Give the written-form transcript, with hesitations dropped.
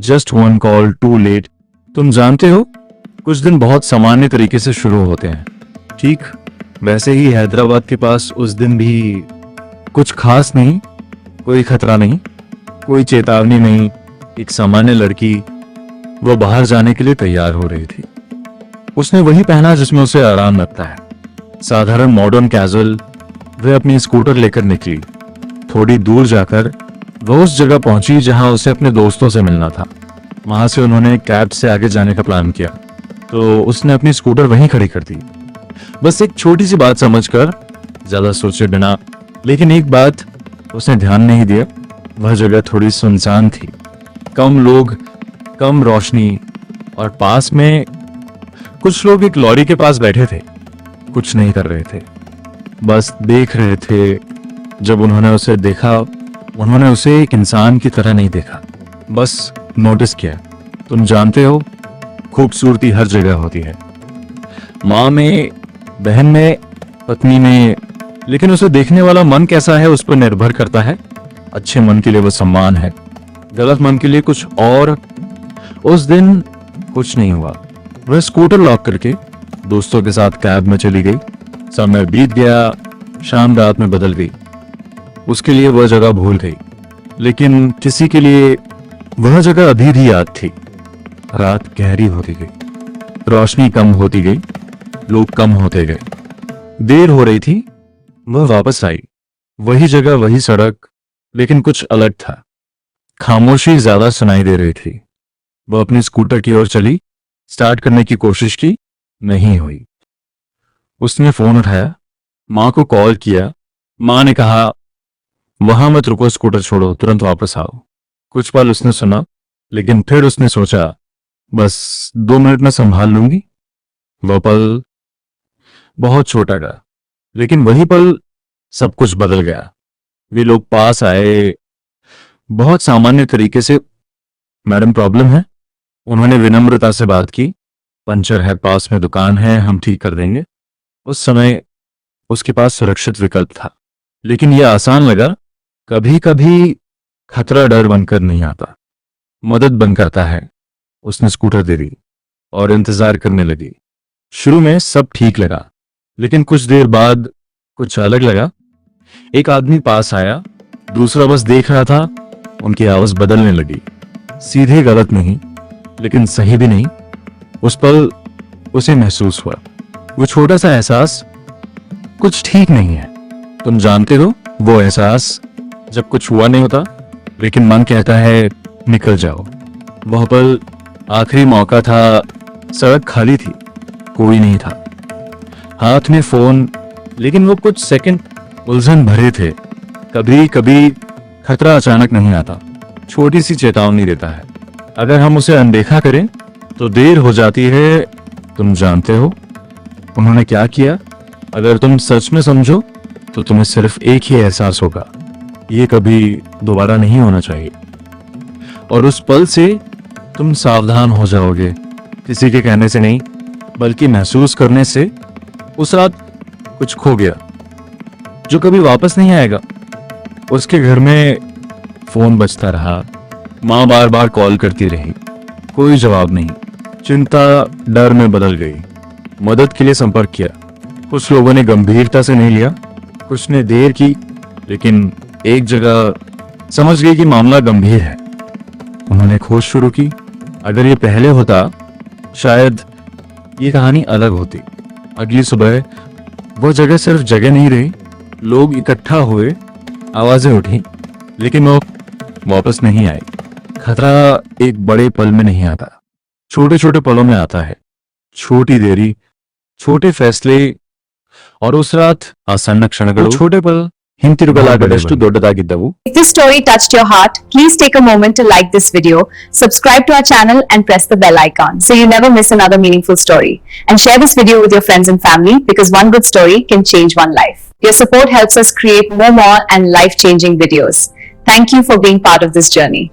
Just one call too late. तुम जानते हो, कुछ दिन बहुत सामान्य तरीके से शुरू होते हैं। ठीक वैसे ही हैदराबाद के पास उस दिन भी कुछ खास नहीं, कोई खतरा नहीं, कोई चेतावनी नहीं। एक सामान्य लड़की वो बाहर जाने के लिए तैयार हो रही थी। उसने वही पहना जिसमें उसे आराम लगता है, साधारण मॉडर्न कैजुअल। वह अपनी स्कूटर लेकर निकली। थोड़ी दूर जाकर वह उस जगह पहुंची जहां उसे अपने दोस्तों से मिलना था। वहां से उन्होंने कैब से आगे जाने का प्लान किया, तो उसने अपनी स्कूटर वहीं खड़ी कर दी, बस एक छोटी सी बात समझकर, ज्यादा सोचे बिना। लेकिन एक बात उसने ध्यान नहीं दिया, वह जगह थोड़ी सुनसान थी, कम लोग, कम रोशनी, और पास में कुछ लोग एक लॉरी के पास बैठे थे। कुछ नहीं कर रहे थे, बस देख रहे थे। जब उन्होंने उसे देखा, उन्होंने उसे एक इंसान की तरह नहीं देखा, बस नोटिस किया। तुम जानते हो, खूबसूरती हर जगह होती है, माँ में, बहन में, पत्नी में, लेकिन उसे देखने वाला मन कैसा है उस पर निर्भर करता है। अच्छे मन के लिए वो सम्मान है, गलत मन के लिए कुछ और। उस दिन कुछ नहीं हुआ। वह स्कूटर लॉक करके दोस्तों के साथ कैब में चली गई। समय बीत गया, शाम रात में बदल गई। उसके लिए वह जगह भूल गई, लेकिन किसी के लिए वह जगह अभी भी याद थी। रात गहरी होती गई, रोशनी कम होती गई, लोग कम होते गए। देर हो रही थी, वह वापस आई। वही जगह, वही सड़क, लेकिन कुछ अलग था। खामोशी ज्यादा सुनाई दे रही थी। वह अपनी स्कूटर की ओर चली, स्टार्ट करने की कोशिश की, नहीं हुई। उसने फोन उठाया, माँ को कॉल किया। माँ ने कहा, वहां मत रुको, स्कूटर छोड़ो, तुरंत वापस आओ। कुछ पल उसने सुना, लेकिन फिर उसने सोचा, बस 2 मिनट में संभाल लूंगी। वह पल बहुत छोटा था, लेकिन वही पल सब कुछ बदल गया। वे लोग पास आए, बहुत सामान्य तरीके से। मैडम, प्रॉब्लम है? उन्होंने विनम्रता से बात की। पंचर है, पास में दुकान है, हम ठीक कर देंगे। उस समय उसके पास सुरक्षित विकल्प था, लेकिन यह आसान लगा। कभी कभी खतरा डर बनकर नहीं आता, मदद बन करता है। उसने स्कूटर दे दी और इंतजार करने लगी। शुरू में सब ठीक लगा, लेकिन कुछ देर बाद कुछ अलग लगा। एक आदमी पास आया, दूसरा बस देख रहा था। उनकी आवाज बदलने लगी, सीधे गलत नहीं, लेकिन सही भी नहीं। उस पल उसे महसूस हुआ, वो छोटा सा एहसास, कुछ ठीक नहीं है। तुम जानते हो, वो एहसास जब कुछ हुआ नहीं होता, लेकिन मन कहता है निकल जाओ। वह पल आखिरी मौका था। सड़क खाली थी, कोई नहीं था, हाथ में फोन, लेकिन वो कुछ सेकंड उलझन भरे थे। कभी कभी खतरा अचानक नहीं आता, छोटी सी चेतावनी देता है। अगर हम उसे अनदेखा करें तो देर हो जाती है। तुम जानते हो उन्होंने क्या किया? अगर तुम सच में समझो तो तुम्हें सिर्फ एक ही एहसास होगा, ये कभी दोबारा नहीं होना चाहिए। और उस पल से तुम सावधान हो जाओगे, किसी के कहने से नहीं, बल्कि महसूस करने से। उस रात कुछ खो गया जो कभी वापस नहीं आएगा। उसके घर में फोन बजता रहा, माँ बार बार कॉल करती रही, कोई जवाब नहीं। चिंता डर में बदल गई। मदद के लिए संपर्क किया, कुछ लोगों ने गंभीरता से नहीं लिया, कुछ ने देर की, लेकिन एक जगह समझ गई कि मामला गंभीर है। उन्होंने खोज शुरू की। अगर ये पहले होता, शायद ये कहानी अलग होती। अगली सुबह वो जगह सिर्फ जगह नहीं रही, लोग इकट्ठा हुए, आवाजें उठी, लेकिन वो वापस नहीं आए। खतरा एक बड़े पल में नहीं आता, छोटे छोटे पलों में आता है। छोटी देरी, छोटे फैसले, और उस रात ಆ ಸಣ್ಣ ಕ್ಷಣಗಳು, छोटे पल ಹಿಂತಿರುಗಲಾಗದಷ್ಟು ದೊಡ್ಡದಾಗಿದ್ದವು. If this story touched your heart, please take a moment to like this video, subscribe to our channel and press the bell icon so you never miss another meaningful story. And share this video with your friends and family, because one good story can change one life. Your support helps us create more and life-changing videos. Thank you for being part of this journey.